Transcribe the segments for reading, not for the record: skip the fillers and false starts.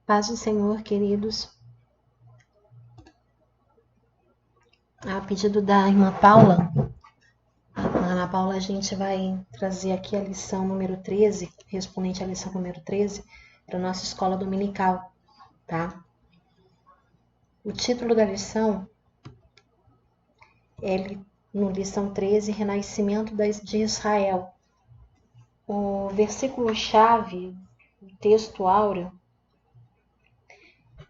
Paz do Senhor, queridos. A pedido da irmã Paula, Ana Paula, a gente vai trazer aqui a lição número 13, respondente à lição número 13, para a nossa escola dominical, tá? O título da lição é, no lição 13, Renascimento de Israel. O versículo-chave, o texto áureo,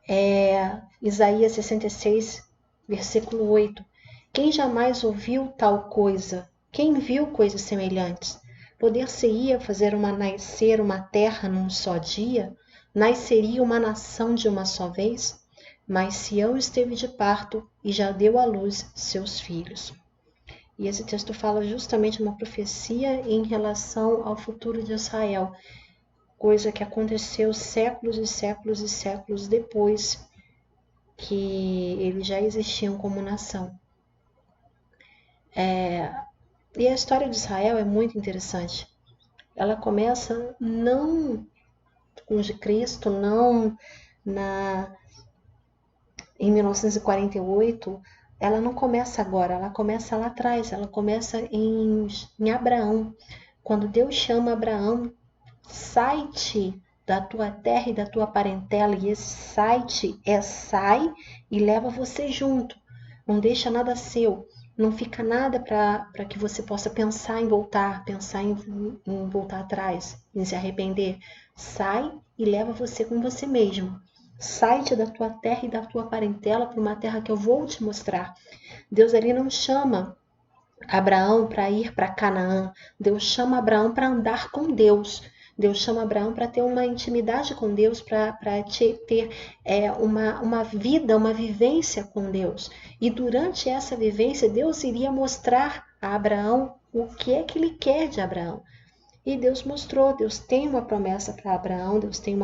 é Isaías 66, versículo 8. Quem jamais ouviu tal coisa? Quem viu coisas semelhantes? Poder-se-ia fazer nascer uma terra num só dia? Nasceria uma nação de uma só vez? Mas Sião esteve de parto e já deu à luz seus filhos. E esse texto fala justamente uma profecia em relação ao futuro de Israel, coisa que aconteceu séculos e séculos e séculos depois que eles já existiam como nação. E a história de Israel é muito interessante. Ela começa não com Cristo, não em 1948, ela não começa agora, ela começa lá atrás, ela começa em Abraão. Quando Deus chama Abraão, sai-te da tua terra e da tua parentela, e esse sai-te sai e leva você junto, não deixa nada seu, não fica nada para que você possa pensar em voltar, em voltar atrás, em se arrepender. Sai e leva você com você mesmo. Sai-te da tua terra e da tua parentela para uma terra que eu vou te mostrar. Deus ali não chama Abraão para ir para Canaã. Deus chama Abraão para andar com Deus. Deus chama Abraão para ter uma intimidade com Deus, para ter uma vida, uma vivência com Deus. E durante essa vivência, Deus iria mostrar a Abraão o que é que ele quer de Abraão. E Deus mostrou, Deus tem uma promessa para Abraão, Deus tem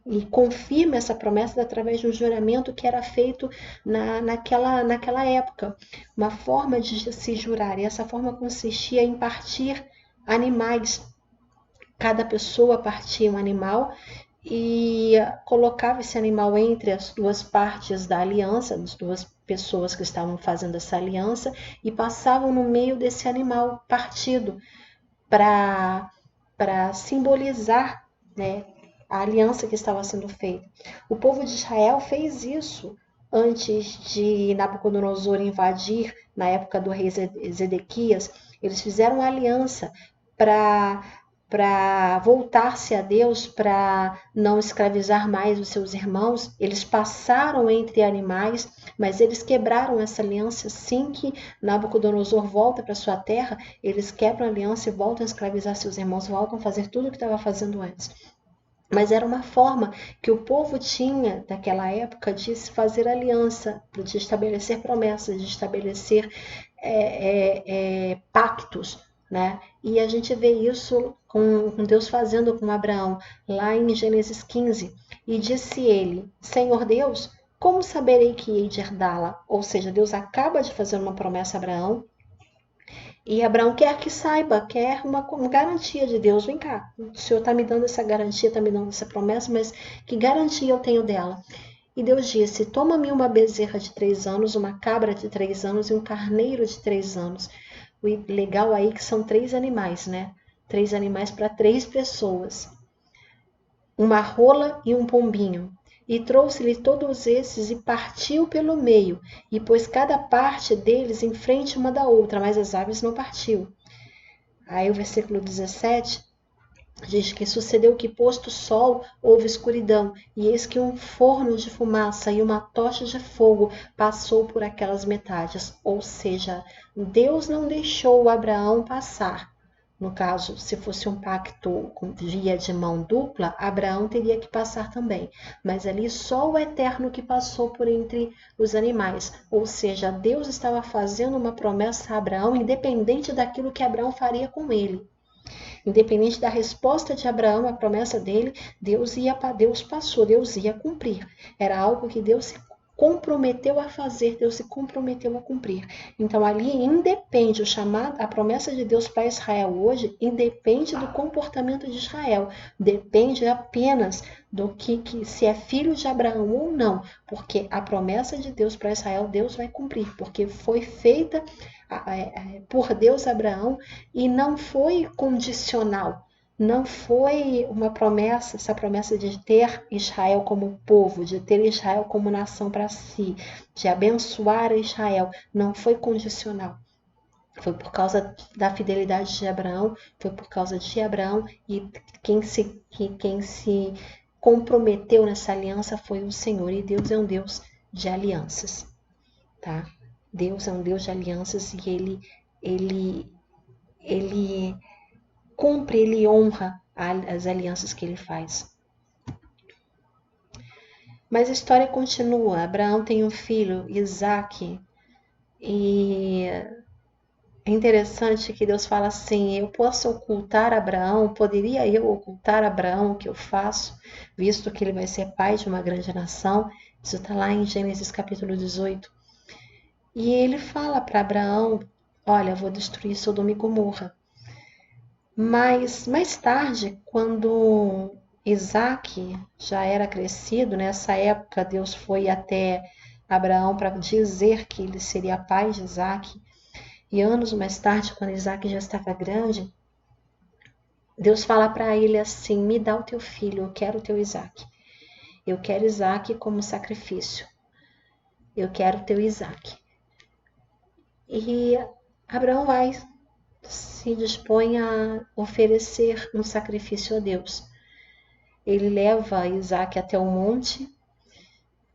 e confirma essa promessa através de um juramento que era feito naquela época. Uma forma de se jurar, e essa forma consistia em partir animais. Cada pessoa partia um animal e colocava esse animal entre as duas partes da aliança, as duas pessoas que estavam fazendo essa aliança, e passavam no meio desse animal partido, para simbolizar, né, a aliança que estava sendo feita. O povo de Israel fez isso antes de Nabucodonosor invadir, na época do rei Zedequias. Eles fizeram uma aliança para voltar-se a Deus, para não escravizar mais os seus irmãos. Eles passaram entre animais, mas eles quebraram essa aliança. Assim que Nabucodonosor volta para sua terra, eles quebram a aliança e voltam a escravizar seus irmãos, voltam a fazer tudo o que estava fazendo antes. Mas era uma forma que o povo tinha naquela época de se fazer aliança, de estabelecer promessas, de estabelecer pactos, né? E a gente vê isso com Deus fazendo com Abraão, lá em Gênesis 15. E disse ele: Senhor Deus, como saberei que hei de herdá-la? Ou seja, Deus acaba de fazer uma promessa a Abraão, e Abraão quer que saiba, quer uma garantia de Deus. Vem cá, o Senhor está me dando essa garantia, está me dando essa promessa, mas que garantia eu tenho dela? E Deus disse: toma-me uma bezerra de 3 anos, uma cabra de 3 anos e um carneiro de 3 anos. O legal aí que são 3 animais, né? 3 animais para 3 pessoas. Uma rola e um pombinho. E trouxe-lhe todos esses e partiu pelo meio, e pôs cada parte deles em frente uma da outra, mas as aves não partiu. Aí o versículo 17 diz que sucedeu que, posto o sol, houve escuridão, e eis que um forno de fumaça e uma tocha de fogo passou por aquelas metades. Ou seja, Deus não deixou Abraão passar. No caso, se fosse um pacto via de mão dupla, Abraão teria que passar também. Mas ali só o Eterno que passou por entre os animais. Ou seja, Deus estava fazendo uma promessa a Abraão, independente daquilo que Abraão faria com ele. Independente da resposta de Abraão, a promessa dele, Deus passou, Deus ia cumprir. Era algo que Deus se comprometeu a fazer, Deus se comprometeu a cumprir. Então ali independe o chamado, a promessa de Deus para Israel hoje independe do comportamento de Israel, depende apenas do que se é filho de Abraão ou não, porque a promessa de Deus para Israel, Deus vai cumprir, porque foi feita por Deus a Abraão e não foi condicional. Não foi uma promessa, essa promessa de ter Israel como povo, de ter Israel como nação para si, de abençoar Israel, não foi condicional. Foi por causa da fidelidade de Abraão, foi por causa de Abraão, e quem se comprometeu nessa aliança foi o Senhor. E Deus é um Deus de alianças, tá? Deus é um Deus de alianças e ele cumpre, ele honra as alianças que ele faz. Mas a história continua. Abraão tem um filho, Isaque, e é interessante que Deus fala assim: eu posso ocultar Abraão, poderia eu ocultar Abraão o que eu faço, visto que ele vai ser pai de uma grande nação? Isso está lá em Gênesis capítulo 18. E ele fala para Abraão: olha, vou destruir Sodoma e Gomorra. Mas mais tarde, quando Isaque já era crescido, nessa época Deus foi até Abraão para dizer que ele seria pai de Isaque. E anos mais tarde, quando Isaque já estava grande, Deus fala para ele assim: me dá o teu filho, eu quero o teu Isaque. Eu quero Isaque como sacrifício. Eu quero o teu Isaque. E Abraão se dispõe a oferecer um sacrifício a Deus. Ele leva Isaque até o monte,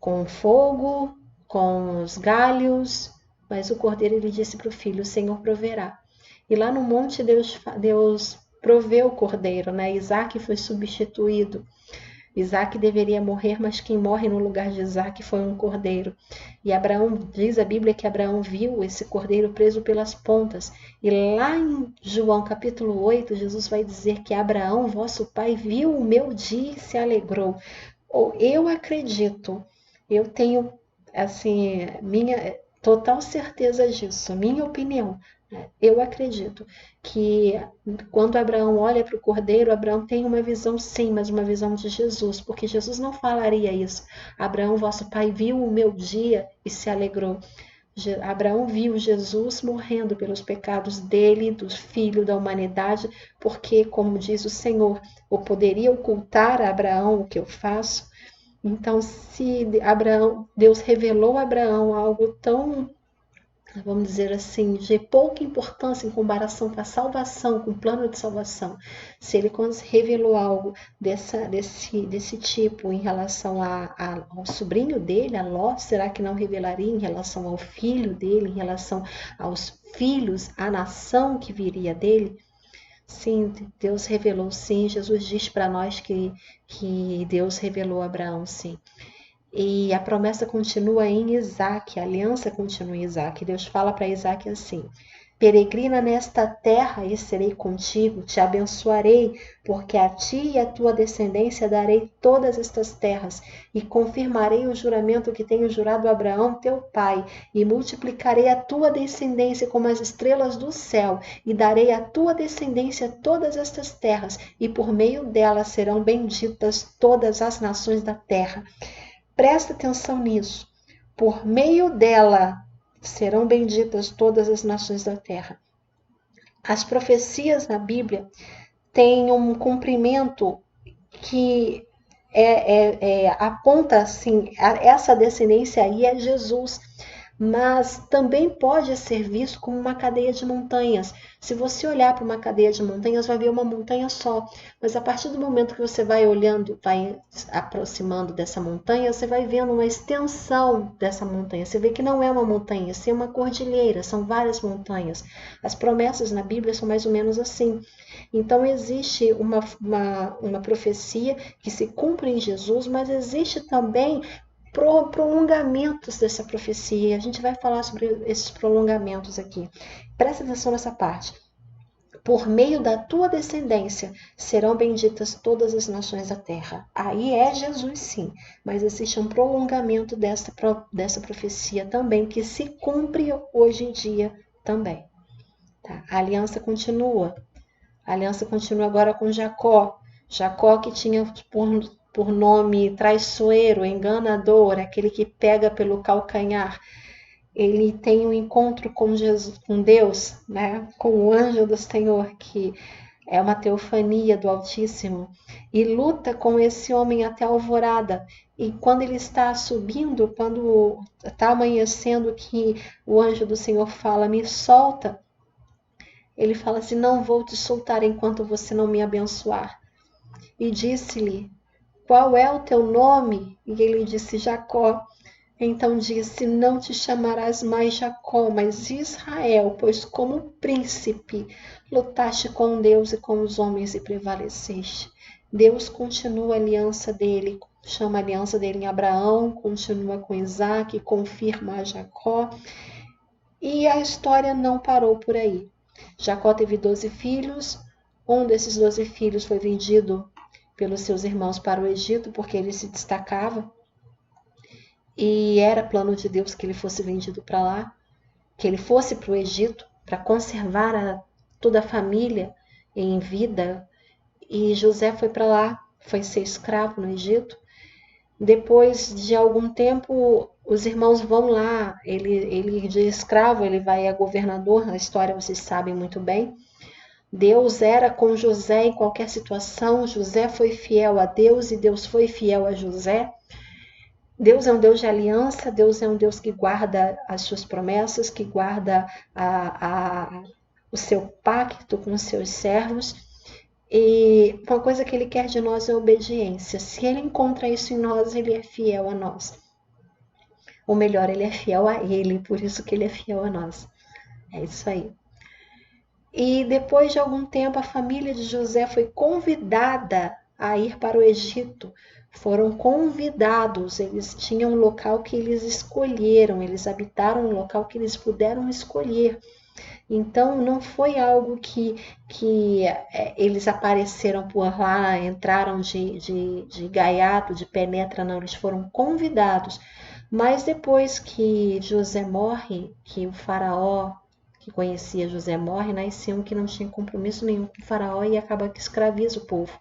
com fogo, com os galhos, mas o cordeiro, ele disse para o filho: o Senhor proverá. E lá no monte Deus proveu o cordeiro, né? Isaque foi substituído. Isaque deveria morrer, mas quem morre no lugar de Isaque foi um cordeiro. E Abraão, diz a Bíblia que Abraão viu esse cordeiro preso pelas pontas. E lá em João capítulo 8, Jesus vai dizer que Abraão, vosso pai, viu o meu dia e se alegrou. Ou eu acredito, eu tenho assim, minha total certeza disso, minha opinião. Eu acredito que quando Abraão olha para o cordeiro, Abraão tem uma visão, sim, mas uma visão de Jesus, porque Jesus não falaria isso. Abraão, vosso pai, viu o meu dia e se alegrou. Abraão viu Jesus morrendo pelos pecados dele, do filho da humanidade, porque, como diz o Senhor, eu poderia ocultar a Abraão o que eu faço. Então, se Deus revelou a Abraão algo tão, vamos dizer assim, de pouca importância em comparação com a salvação, com o plano de salvação, se ele revelou algo desse tipo em relação ao sobrinho dele, a Ló, será que não revelaria em relação ao filho dele, em relação aos filhos, à nação que viria dele? Sim, Deus revelou, sim. Jesus diz para nós que Deus revelou a Abraão, sim. E a promessa continua em Isaque, a aliança continua em Isaque. Deus fala para Isaque assim: peregrina nesta terra e serei contigo, te abençoarei, porque a ti e a tua descendência darei todas estas terras, e confirmarei o juramento que tenho jurado a Abraão, teu pai, e multiplicarei a tua descendência como as estrelas do céu, e darei à tua descendência todas estas terras, e por meio delas serão benditas todas as nações da terra. Presta atenção nisso. Por meio dela serão benditas todas as nações da terra. As profecias na Bíblia têm um cumprimento que aponta assim, essa descendência aí é Jesus, mas também pode ser visto como uma cadeia de montanhas. Se você olhar para uma cadeia de montanhas, vai ver uma montanha só, mas a partir do momento que você vai olhando, vai aproximando dessa montanha, você vai vendo uma extensão dessa montanha. Você vê que não é uma montanha, sim, é uma cordilheira, são várias montanhas. As promessas na Bíblia são mais ou menos assim. Então existe uma profecia que se cumpre em Jesus, mas existe também prolongamentos dessa profecia. A gente vai falar sobre esses prolongamentos aqui. Presta atenção nessa parte. por meio da tua descendência serão benditas todas as nações da terra. Aí é Jesus, sim, mas existe um prolongamento dessa profecia também, que se cumpre hoje em dia também. Tá? A aliança continua. A aliança continua agora com Jacó. Jacó, que tinha por nome traiçoeiro, enganador, aquele que pega pelo calcanhar. Ele tem um encontro com Jesus, com Deus, né? Com o anjo do Senhor, que é uma teofania do Altíssimo, e luta com esse homem até a alvorada. E quando ele está subindo, quando está amanhecendo, que o anjo do Senhor fala, me solta, ele fala assim, não vou te soltar enquanto você não me abençoar. E disse-lhe, qual é o teu nome? E ele disse, Jacó. Então disse, não te chamarás mais Jacó, mas Israel, pois como príncipe lutaste com Deus e com os homens e prevaleceste. Deus continua a aliança dele, chama a aliança dele em Abraão, continua com Isaac, confirma a Jacó. E a história não parou por aí. Jacó teve 12 filhos, um desses 12 filhos foi vendido pelos seus irmãos para o Egito, porque ele se destacava. E era plano de Deus que ele fosse vendido para lá, que ele fosse para o Egito, para conservar toda a família em vida. E José foi para lá, foi ser escravo no Egito. Depois de algum tempo, os irmãos vão lá, ele de escravo, ele vai a governador, a história vocês sabem muito bem. Deus era com José em qualquer situação, José foi fiel a Deus e Deus foi fiel a José. Deus é um Deus de aliança, Deus é um Deus que guarda as suas promessas, que guarda o seu pacto com os seus servos. E uma coisa que ele quer de nós é obediência. Se ele encontra isso em nós, ele é fiel a nós. Ou melhor, ele é fiel a ele, por isso que ele é fiel a nós. É isso aí. E depois de algum tempo, a família de José foi convidada a ir para o Egito. Foram convidados, eles tinham um local que eles escolheram, eles habitaram um local que eles puderam escolher. Então, não foi algo que eles apareceram por lá, entraram de gaiato, de penetra, não, eles foram convidados. Mas depois que José morre, que o faraó que conhecia José morre, nascia um que não tinha compromisso nenhum com o faraó e acaba que escraviza o povo.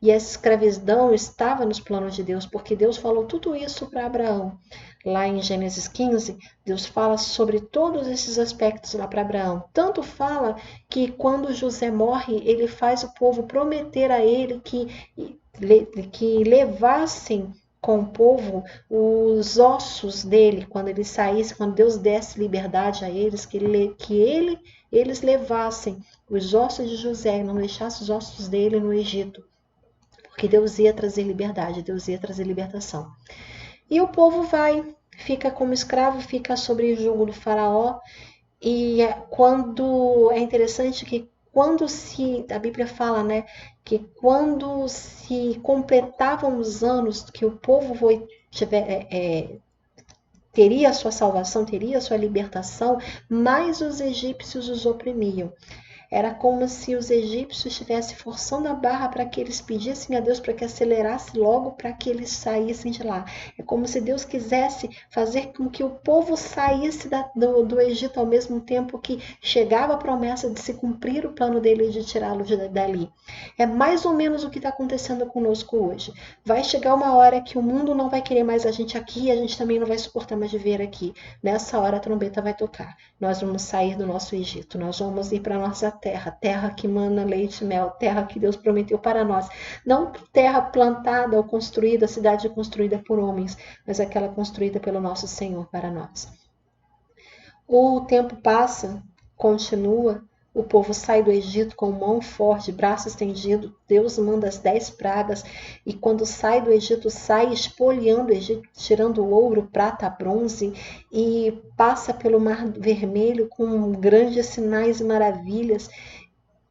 E essa escravidão estava nos planos de Deus, porque Deus falou tudo isso para Abraão. Lá em Gênesis 15, Deus fala sobre todos esses aspectos lá para Abraão. Tanto fala que quando José morre, ele faz o povo prometer a ele que levassem com o povo os ossos dele, quando ele saísse, quando Deus desse liberdade a eles, que eles levassem os ossos de José e não deixassem os ossos dele no Egito. Porque Deus ia trazer liberdade, Deus ia trazer libertação. E o povo vai, fica como escravo, fica sob o jugo do faraó. E quando é interessante que a Bíblia fala, né, que quando se completavam os anos que o povo teria a sua salvação, teria a sua libertação, mais os egípcios os oprimiam. Era como se os egípcios estivessem forçando a barra para que eles pedissem a Deus para que acelerasse logo para que eles saíssem de lá. É como se Deus quisesse fazer com que o povo saísse do Egito ao mesmo tempo que chegava a promessa de se cumprir o plano dele de tirá-los dali. É mais ou menos o que está acontecendo conosco hoje. Vai chegar uma hora que o mundo não vai querer mais a gente aqui e a gente também não vai suportar mais viver aqui. Nessa hora a trombeta vai tocar. Nós vamos sair do nosso Egito, nós vamos ir para a nossa terra, terra que mana leite e mel, terra que Deus prometeu para nós. Não terra plantada ou construída, cidade construída por homens, mas aquela construída pelo nosso Senhor para nós. O tempo passa, continua, o povo sai do Egito com mão forte, braço estendido, Deus manda as 10 pragas, e quando sai do Egito, sai espoliando o Egito, tirando ouro, prata, bronze, e passa pelo Mar Vermelho com grandes sinais e maravilhas.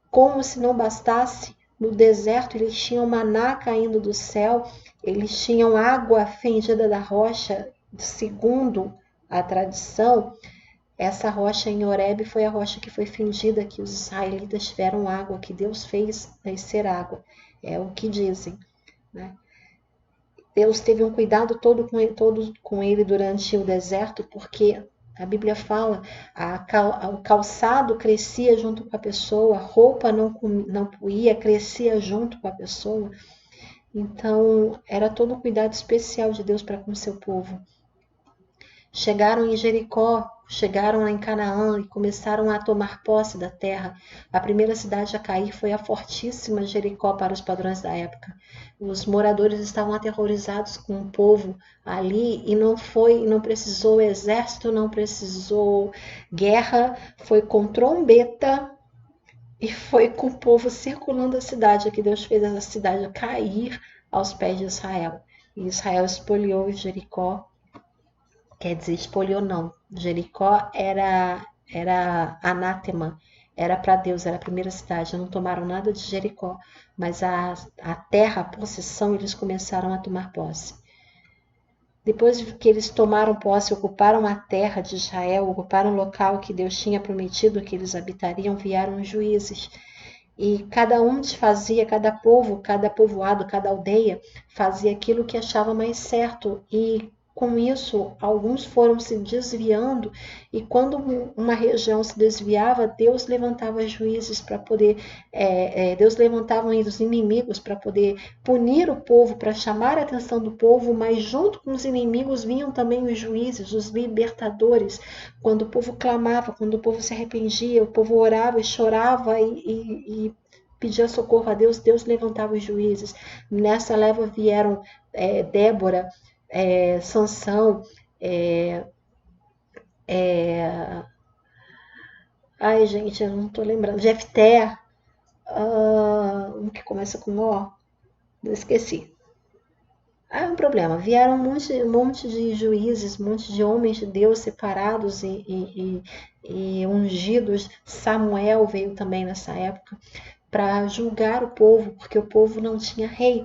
Como se não bastasse, no deserto eles tinham maná caindo do céu, eles tinham água fendida da rocha, segundo a tradição. Essa rocha em Horebe foi a rocha que foi fingida, que os israelitas tiveram água, que Deus fez descer água. É o que dizem, né? Deus teve um cuidado todo com ele durante o deserto, porque a Bíblia fala, o calçado crescia junto com a pessoa, a roupa não ia, crescia junto com a pessoa. Então, era todo um cuidado especial de Deus para com o seu povo. Chegaram em Jericó, chegaram lá em Canaã e começaram a tomar posse da terra. A primeira cidade a cair foi a fortíssima Jericó para os padrões da época. Os moradores estavam aterrorizados com o povo ali e não precisou exército, não precisou guerra, foi com trombeta e foi com o povo circulando a cidade que Deus fez a cidade cair aos pés de Israel. E Israel espoliou Jericó. Quer dizer, espoliou não. Jericó era anátema, era para Deus, era a primeira cidade. Não tomaram nada de Jericó, mas a terra, a possessão, eles começaram a tomar posse. Depois que eles tomaram posse, ocuparam a terra de Israel, ocuparam o local que Deus tinha prometido que eles habitariam, vieram os juízes. E cada um fazia, cada povo, cada povoado, cada aldeia fazia aquilo que achava mais certo. E com isso, alguns foram se desviando. E quando uma região se desviava, Deus levantava juízes para poder, Deus levantava os inimigos para poder punir o povo, para chamar a atenção do povo. Mas junto com os inimigos vinham também os juízes, os libertadores. Quando o povo clamava, quando o povo se arrependia, o povo orava e chorava e pedia socorro a Deus, Deus levantava os juízes. Nessa leva vieram Débora, Sansão, ai gente, eu não estou lembrando, Jefté, um que começa com O, eu esqueci. É um problema, vieram um monte de juízes, um monte de homens de Deus separados e ungidos. Samuel veio também nessa época para julgar o povo, porque o povo não tinha rei.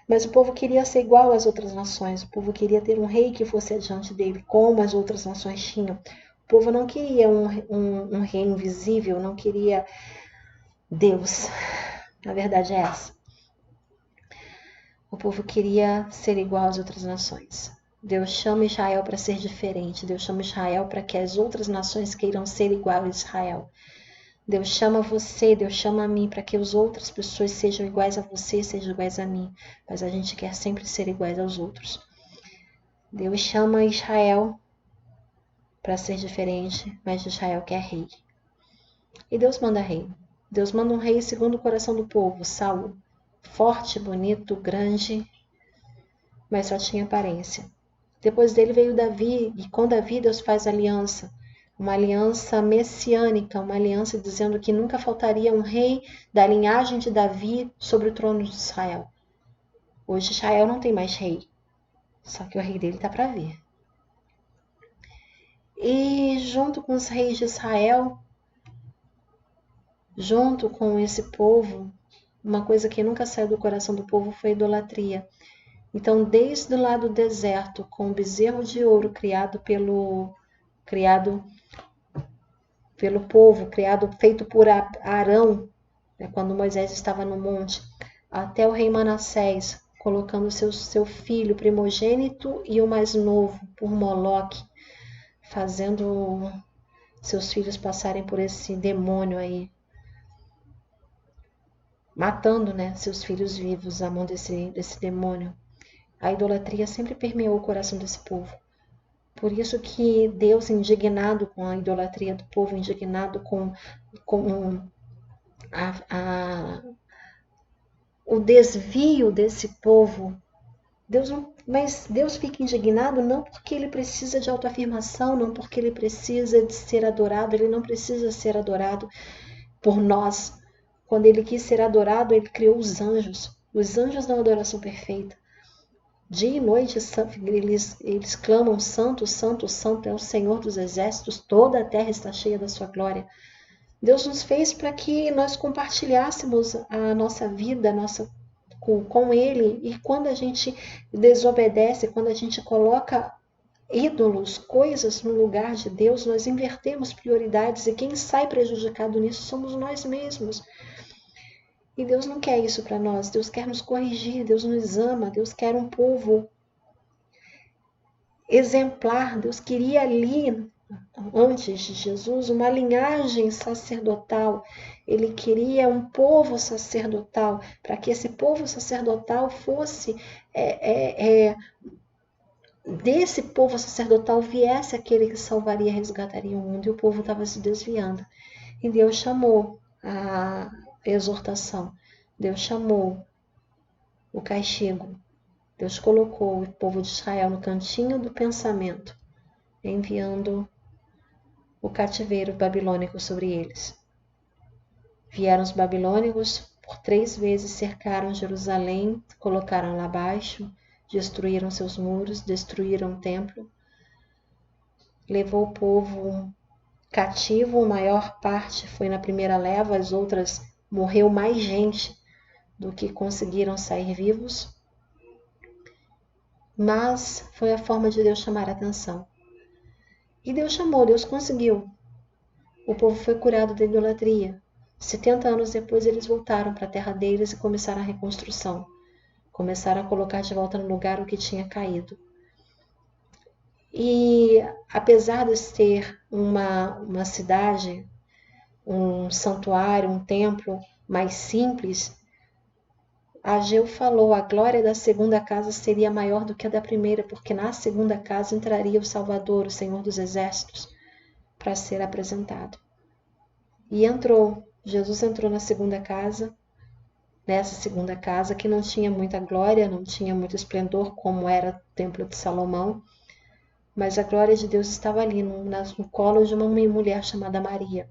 Mas o povo queria ser igual às outras nações, o povo queria ter um rei que fosse adiante dele, como as outras nações tinham. O povo não queria um rei invisível, não queria Deus. Na verdade é essa. O povo queria ser igual às outras nações. Deus chama Israel para ser diferente. Deus chama Israel para que as outras nações queiram ser igual a Israel. Deus chama você, Deus chama a mim para que as outras pessoas sejam iguais a você, sejam iguais a mim. Mas a gente quer sempre ser iguais aos outros. Deus chama Israel para ser diferente, mas Israel quer rei. E Deus manda rei. Deus manda um rei segundo o coração do povo, Saul. Forte, bonito, grande, mas só tinha aparência. Depois dele veio Davi, e com Davi Deus faz aliança. Uma aliança messiânica, uma aliança dizendo que nunca faltaria um rei da linhagem de Davi sobre o trono de Israel. Hoje Israel não tem mais rei, só que o rei dele está para vir. E junto com os reis de Israel, junto com esse povo, uma coisa que nunca saiu do coração do povo foi a idolatria. Então, desde o lado do deserto, com o bezerro de ouro criado pelo povo, feito por Arão, né, quando Moisés estava no monte, até o rei Manassés, colocando seu filho primogênito e o mais novo por Moloque, fazendo seus filhos passarem por esse demônio aí, matando, né, seus filhos vivos à mão desse demônio. A idolatria sempre permeou o coração desse povo. Por isso que Deus, indignado com a idolatria do povo, indignado com o desvio desse povo, mas Deus fica indignado não porque ele precisa de autoafirmação, não porque ele precisa de ser adorado, ele não precisa ser adorado por nós. Quando ele quis ser adorado, ele criou os anjos dão adoração perfeita. Dia e noite eles clamam: Santo, Santo, Santo é o Senhor dos exércitos, toda a terra está cheia da sua glória. Deus nos fez para que nós compartilhássemos a nossa vida, com Ele, e quando a gente desobedece, quando a gente coloca ídolos, coisas no lugar de Deus, nós invertemos prioridades e quem sai prejudicado nisso somos nós mesmos. E Deus não quer isso para nós, Deus quer nos corrigir, Deus nos ama, Deus quer um povo exemplar, Deus queria ali, antes de Jesus, uma linhagem sacerdotal, ele queria um povo sacerdotal, para que esse povo sacerdotal fosse, desse povo sacerdotal viesse aquele que salvaria e resgataria o mundo, e o povo estava se desviando. E Deus chamou a exortação, Deus chamou o castigo, Deus colocou o povo de Israel no cantinho do pensamento, enviando o cativeiro babilônico sobre eles. Vieram os babilônicos, por 3 vezes cercaram Jerusalém, colocaram lá abaixo, destruíram seus muros, destruíram o templo, levou o povo cativo, a maior parte foi na primeira leva, as outras morreu mais gente do que conseguiram sair vivos, mas foi a forma de Deus chamar a atenção. E Deus chamou, Deus conseguiu. O povo foi curado da idolatria. 70 anos depois eles voltaram para a terra deles e começaram a reconstrução. Começaram a colocar de volta no lugar o que tinha caído. E apesar de ser uma cidade, um santuário, um templo mais simples, Ageu falou, a glória da segunda casa seria maior do que a da primeira, porque na segunda casa entraria o Salvador, o Senhor dos Exércitos, para ser apresentado. E entrou, Jesus entrou na segunda casa, nessa segunda casa que não tinha muita glória, não tinha muito esplendor, como era o templo de Salomão, mas a glória de Deus estava ali, no colo de uma mulher chamada Maria.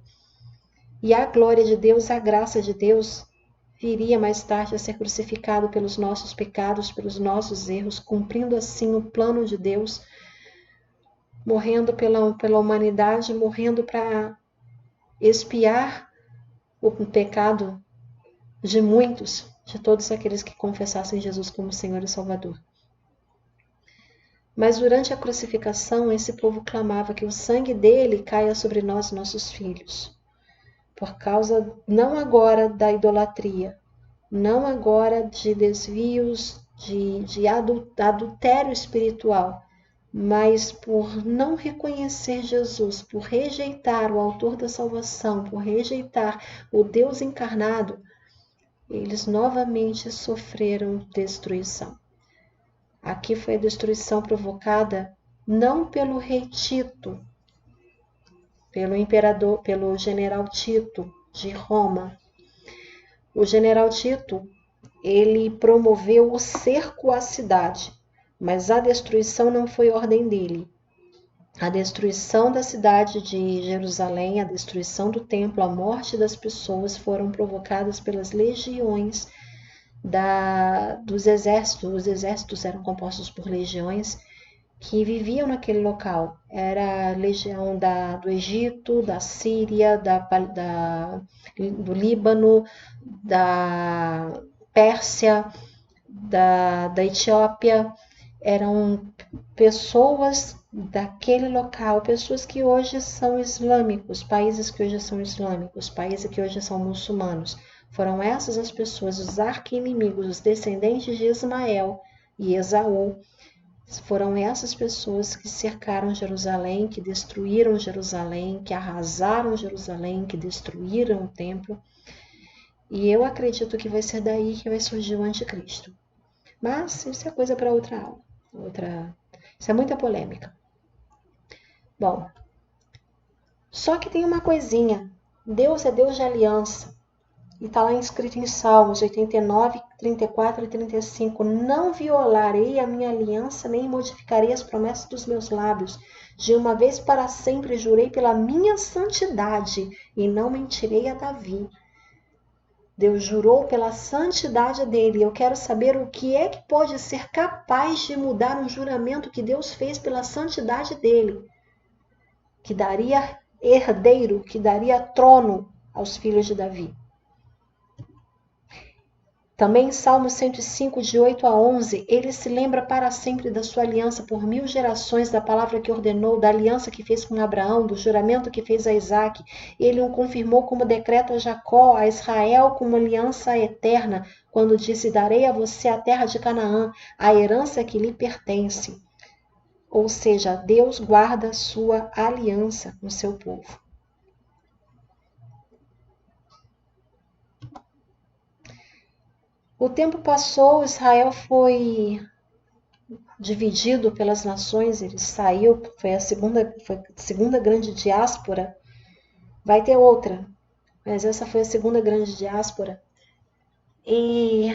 E a glória de Deus, a graça de Deus, viria mais tarde a ser crucificado pelos nossos pecados, pelos nossos erros, cumprindo assim o plano de Deus, morrendo pela humanidade, morrendo para expiar o pecado de muitos, de todos aqueles que confessassem Jesus como Senhor e Salvador. Mas durante a crucificação, esse povo clamava que o sangue dele caia sobre nós, nossos filhos, por causa não agora da idolatria, não agora de desvios, de adultério espiritual, mas por não reconhecer Jesus, por rejeitar o autor da salvação, por rejeitar o Deus encarnado, eles novamente sofreram destruição. Aqui foi a destruição provocada não pelo rei Tito, pelo imperador, pelo general Tito de Roma. O general Tito, ele promoveu o cerco à cidade, mas a destruição não foi ordem dele. A destruição da cidade de Jerusalém, a destruição do templo, a morte das pessoas foram provocadas pelas legiões dos exércitos. Os exércitos eram compostos por legiões que viviam naquele local. Era a legião do Egito, da Síria, do Líbano, da Pérsia, da Etiópia. Eram pessoas daquele local, pessoas que hoje são islâmicos, países que hoje são islâmicos, países que hoje são muçulmanos. Foram essas as pessoas, os arqui-inimigos, os descendentes de Ismael e Esaú. Foram essas pessoas que cercaram Jerusalém, que destruíram Jerusalém, que arrasaram Jerusalém, que destruíram o templo. E eu acredito que vai ser daí que vai surgir o anticristo. Mas isso é coisa para outra aula. Isso é muita polêmica. Bom, só que tem uma coisinha. Deus é Deus de aliança. E está lá escrito em Salmos 89, 34 e 35. Não violarei a minha aliança, nem modificarei as promessas dos meus lábios. De uma vez para sempre jurei pela minha santidade e não mentirei a Davi. Deus jurou pela santidade dele. Eu quero saber o que é que pode ser capaz de mudar um juramento que Deus fez pela santidade dele, que daria herdeiro, que daria trono aos filhos de Davi. Também em Salmo 105, de 8 a 11, ele se lembra para sempre da sua aliança por 1000 gerações, da palavra que ordenou, da aliança que fez com Abraão, do juramento que fez a Isaque. Ele o confirmou como decreto a Jacó, a Israel como aliança eterna, quando disse: darei a você a terra de Canaã, a herança que lhe pertence. Ou seja, Deus guarda sua aliança com seu povo. O tempo passou, Israel foi dividido pelas nações, ele saiu, foi a segunda grande diáspora. Vai ter outra, mas essa foi a segunda grande diáspora. E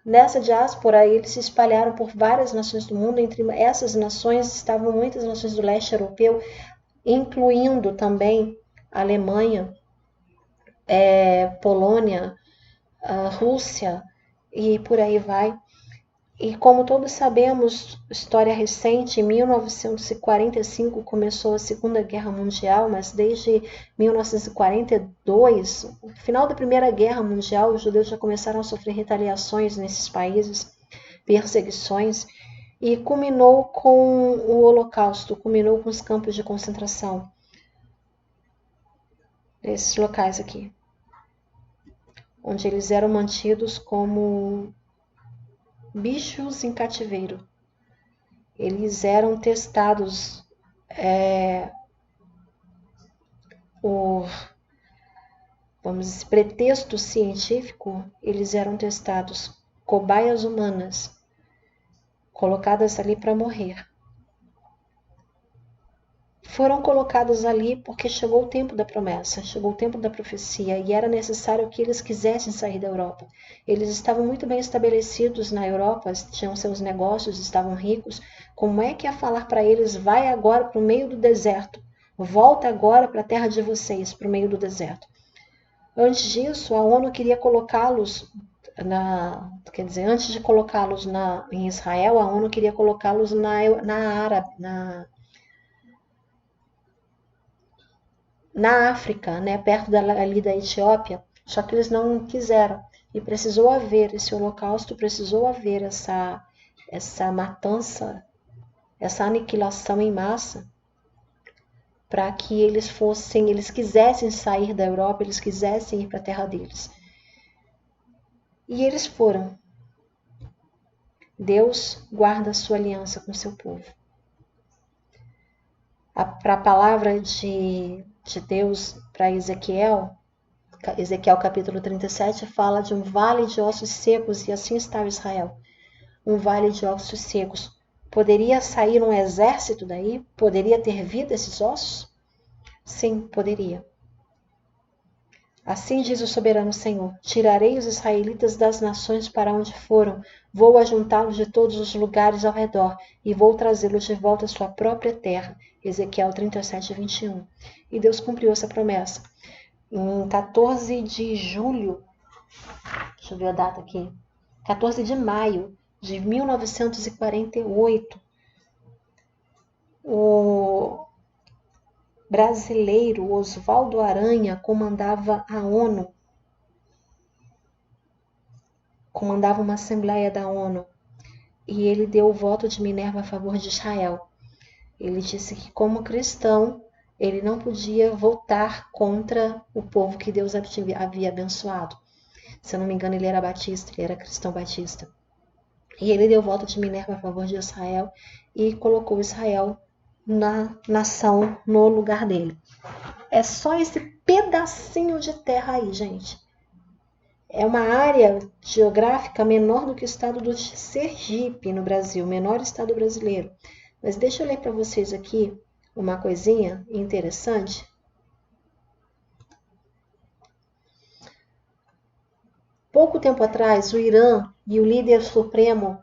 nessa diáspora eles se espalharam por várias nações do mundo. Entre essas nações estavam muitas nações do leste europeu, incluindo também a Alemanha, Polônia, a Rússia e por aí vai. E como todos sabemos, história recente, em 1945 começou a Segunda Guerra Mundial, mas desde 1942, no final da Primeira Guerra Mundial, os judeus já começaram a sofrer retaliações nesses países, perseguições, e culminou com o Holocausto, culminou com os campos de concentração. Esses locais aqui, onde eles eram mantidos como bichos em cativeiro. Eles eram testados vamos dizer, pretexto científico, eles eram testados, cobaias humanas, colocadas ali para morrer. Foram colocados ali porque chegou o tempo da promessa, chegou o tempo da profecia e era necessário que eles quisessem sair da Europa. Eles estavam muito bem estabelecidos na Europa, tinham seus negócios, estavam ricos. Como é que ia falar para eles: vai agora para o meio do deserto, volta agora para a terra de vocês, para o meio do deserto? Antes disso, a ONU queria colocá-los antes de colocá-los em Israel, a ONU queria colocá-los na África, né, perto ali da Etiópia, só que eles não quiseram. E precisou haver esse holocausto, precisou haver essa matança, essa aniquilação em massa, para que eles quisessem sair da Europa, eles quisessem ir para a terra deles. E eles foram. Deus guarda a sua aliança com seu povo. Para a palavra de Deus para Ezequiel capítulo 37, fala de um vale de ossos secos, e assim estava Israel. Um vale de ossos secos. Poderia sair um exército daí? Poderia ter vida esses ossos? Sim, poderia. Assim diz o soberano Senhor: tirarei os israelitas das nações para onde foram, vou ajuntá-los de todos os lugares ao redor, e vou trazê-los de volta à sua própria terra. Ezequiel 37, 21. E Deus cumpriu essa promessa. Em 14 de julho, deixa eu ver a data aqui, 14 de maio de 1948, o brasileiro Oswaldo Aranha comandava a ONU, comandava uma assembleia da ONU, e ele deu o voto de Minerva a favor de Israel. Ele disse que, como cristão, ele não podia votar contra o povo que Deus havia abençoado. Se eu não me engano, ele era batista, ele era cristão batista. E ele deu o voto de Minerva a favor de Israel e colocou Israel na nação, no lugar dele. É só esse pedacinho de terra aí, gente. É uma área geográfica menor do que o estado do Sergipe, no Brasil, menor estado brasileiro. Mas deixa eu ler para vocês aqui uma coisinha interessante. Pouco tempo atrás, o Irã e o líder supremo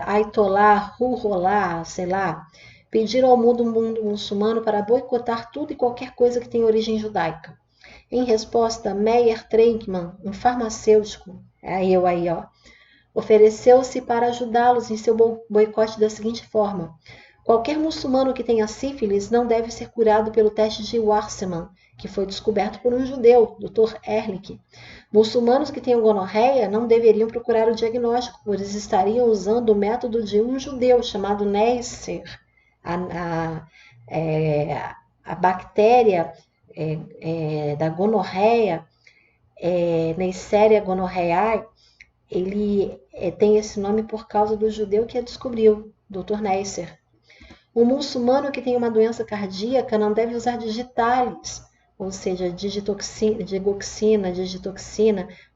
Ayatollah Ruhollah, sei lá, pediram ao mundo muçulmano para boicotar tudo e qualquer coisa que tenha origem judaica. Em resposta, Meyer Treitman, um farmacêutico, ofereceu-se para ajudá-los em seu boicote da seguinte forma: Qualquer muçulmano que tenha sífilis não deve ser curado pelo teste de Wassermann, que foi descoberto por um judeu, Dr. Ehrlich. Muçulmanos que tenham gonorreia não deveriam procurar o diagnóstico, pois estariam usando o método de um judeu chamado Neisser. A bactéria da gonorreia, Neisseria gonorrhoeae, ele tem esse nome por causa do judeu que a descobriu, Dr. Neisser. Um muçulmano que tem uma doença cardíaca não deve usar digitalis, ou seja, digoxina,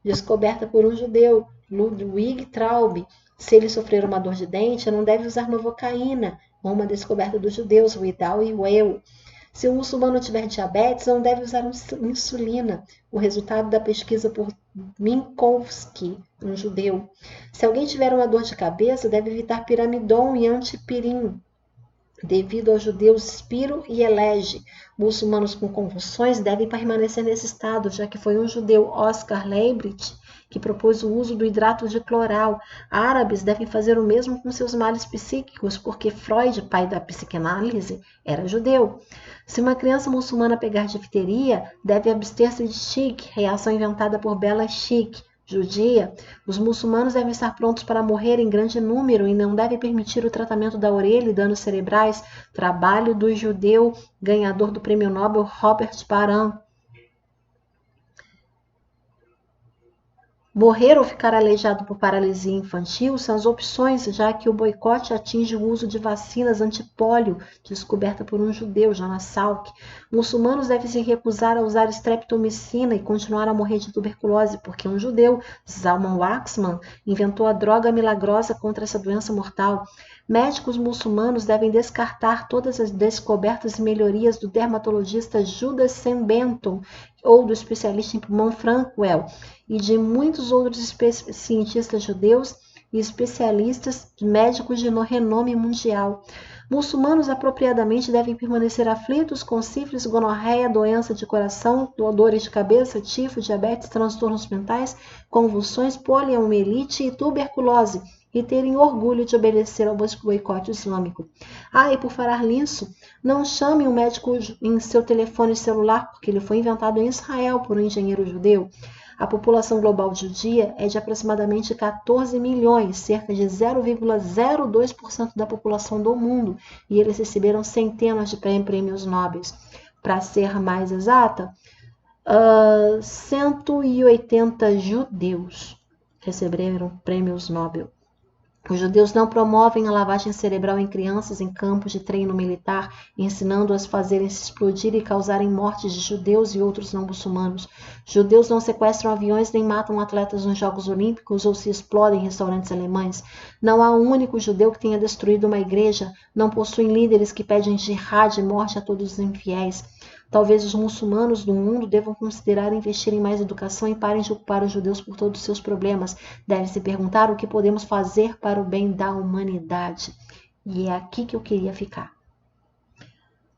descoberta por um judeu, Ludwig Traub. Se ele sofrer uma dor de dente, não deve usar novocaína, uma descoberta dos judeus, Widal e Weil. Se o muçulmano tiver diabetes, não deve usar insulina, o resultado da pesquisa por Minkowski, um judeu. Se alguém tiver uma dor de cabeça, deve evitar piramidon e antipirim, devido aos judeus Spiro e Elege. Muçulmanos com convulsões devem permanecer nesse estado, já que foi um judeu, Oscar Leibniz, que propôs o uso do hidrato de cloral. Árabes devem fazer o mesmo com seus males psíquicos, porque Freud, pai da psicanálise, era judeu. Se uma criança muçulmana pegar difteria, deve abster-se de Shik, reação inventada por Bela Shik, judia. Os muçulmanos devem estar prontos para morrer em grande número e não devem permitir o tratamento da orelha e danos cerebrais, trabalho do judeu ganhador do prêmio Nobel Robert Baran. Morrer ou ficar aleijado por paralisia infantil são as opções, já que o boicote atinge o uso de vacinas antipólio, descoberta por um judeu, Jonas Salk. Muçulmanos devem se recusar a usar streptomicina e continuar a morrer de tuberculose, porque um judeu, Zalman Waxman, inventou a droga milagrosa contra essa doença mortal. Médicos muçulmanos devem descartar todas as descobertas e melhorias do dermatologista Judas Sam Benton ou do especialista em pulmão Frankwell e de muitos outros cientistas judeus e especialistas médicos de renome mundial. Muçulmanos apropriadamente devem permanecer aflitos com sífilis, gonorreia, doença de coração, dores de cabeça, tifo, diabetes, transtornos mentais, convulsões, poliomielite e tuberculose, e terem orgulho de obedecer ao boicote islâmico. E por falar nisso, não chame um médico em seu telefone celular, porque ele foi inventado em Israel por um engenheiro judeu. A população global judia é de aproximadamente 14 milhões, cerca de 0,02% da população do mundo, e eles receberam centenas de prêmios nobres. Para ser mais exata, 180 judeus receberam prêmios Nobel. Os judeus não promovem a lavagem cerebral em crianças em campos de treino militar, ensinando-as a fazerem se explodir e causarem mortes de judeus e outros não muçulmanos. Judeus não sequestram aviões nem matam atletas nos Jogos Olímpicos ou se explodem em restaurantes alemães. Não há um único judeu que tenha destruído uma igreja. Não possuem líderes que pedem jihad e morte a todos os infiéis. Talvez os muçulmanos do mundo devam considerar investir em mais educação e parem de ocupar os judeus por todos os seus problemas. Devem se perguntar o que podemos fazer para o bem da humanidade. E é aqui que eu queria ficar.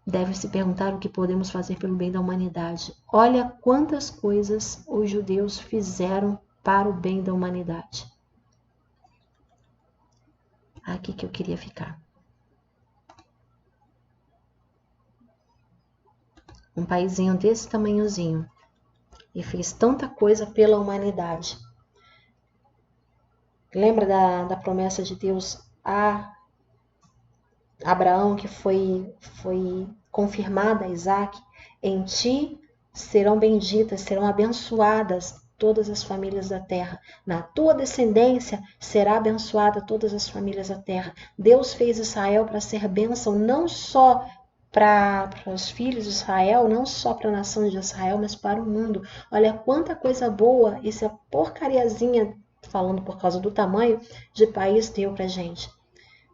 Devem se perguntar o que podemos fazer pelo bem da humanidade. Olha quantas coisas os judeus fizeram para o bem da humanidade. Aqui que eu queria ficar. Um paizinho desse tamanhozinho e fez tanta coisa pela humanidade. Lembra da promessa de Deus a Abraão, que foi confirmada a Isaac? Em ti serão benditas, serão abençoadas todas as famílias da terra. Na tua descendência será abençoada todas as famílias da terra. Deus fez Israel para ser bênção, não só para os filhos de Israel, não só para a nação de Israel, mas para o mundo. Olha quanta coisa boa essa porcariazinha, falando por causa do tamanho, de país deu para a gente.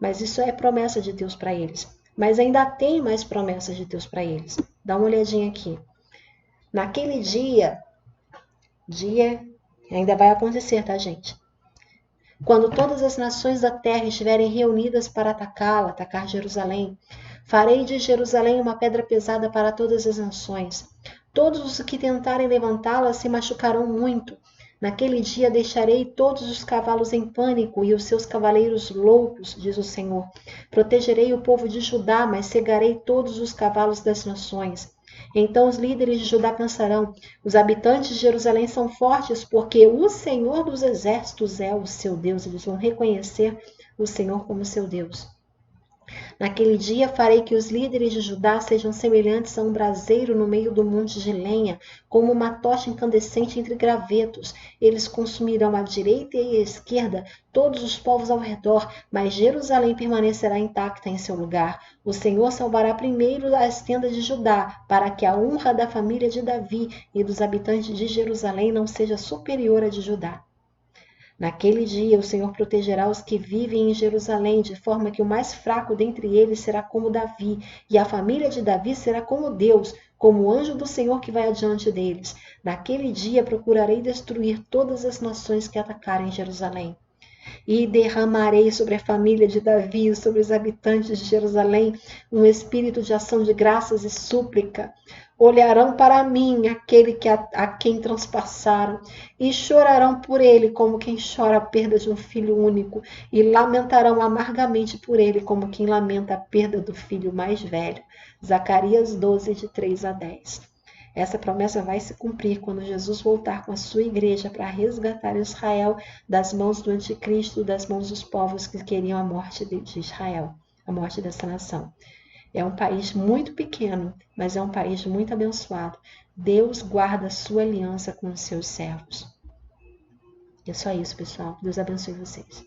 Mas isso é promessa de Deus para eles. Mas ainda tem mais promessas de Deus para eles. Dá uma olhadinha aqui. Naquele dia ainda vai acontecer, tá, gente? Quando todas as nações da terra estiverem reunidas para atacar Jerusalém, farei de Jerusalém uma pedra pesada para todas as nações. Todos os que tentarem levantá-la se machucarão muito. Naquele dia deixarei todos os cavalos em pânico e os seus cavaleiros loucos, diz o Senhor. Protegerei o povo de Judá, mas cegarei todos os cavalos das nações. Então os líderes de Judá pensarão: os habitantes de Jerusalém são fortes, porque o Senhor dos exércitos é o seu Deus. Eles vão reconhecer o Senhor como seu Deus. Naquele dia farei que os líderes de Judá sejam semelhantes a um braseiro no meio do monte de lenha, como uma tocha incandescente entre gravetos. Eles consumirão à direita e à esquerda todos os povos ao redor, mas Jerusalém permanecerá intacta em seu lugar. O Senhor salvará primeiro as tendas de Judá, para que a honra da família de Davi e dos habitantes de Jerusalém não seja superior à de Judá. Naquele dia o Senhor protegerá os que vivem em Jerusalém, de forma que o mais fraco dentre eles será como Davi, e a família de Davi será como Deus, como o anjo do Senhor que vai adiante deles. Naquele dia procurarei destruir todas as nações que atacarem Jerusalém. E derramarei sobre a família de Davi e sobre os habitantes de Jerusalém um espírito de ação de graças e súplica. Olharão para mim aquele a quem transpassaram, e chorarão por ele como quem chora a perda de um filho único, e lamentarão amargamente por ele como quem lamenta a perda do filho mais velho. Zacarias 12, de 3 a 10. Essa promessa vai se cumprir quando Jesus voltar com a sua igreja para resgatar Israel das mãos do anticristo, das mãos dos povos que queriam a morte de Israel, a morte dessa nação. É um país muito pequeno, mas é um país muito abençoado. Deus guarda a sua aliança com os seus servos. É só isso, pessoal. Deus abençoe vocês.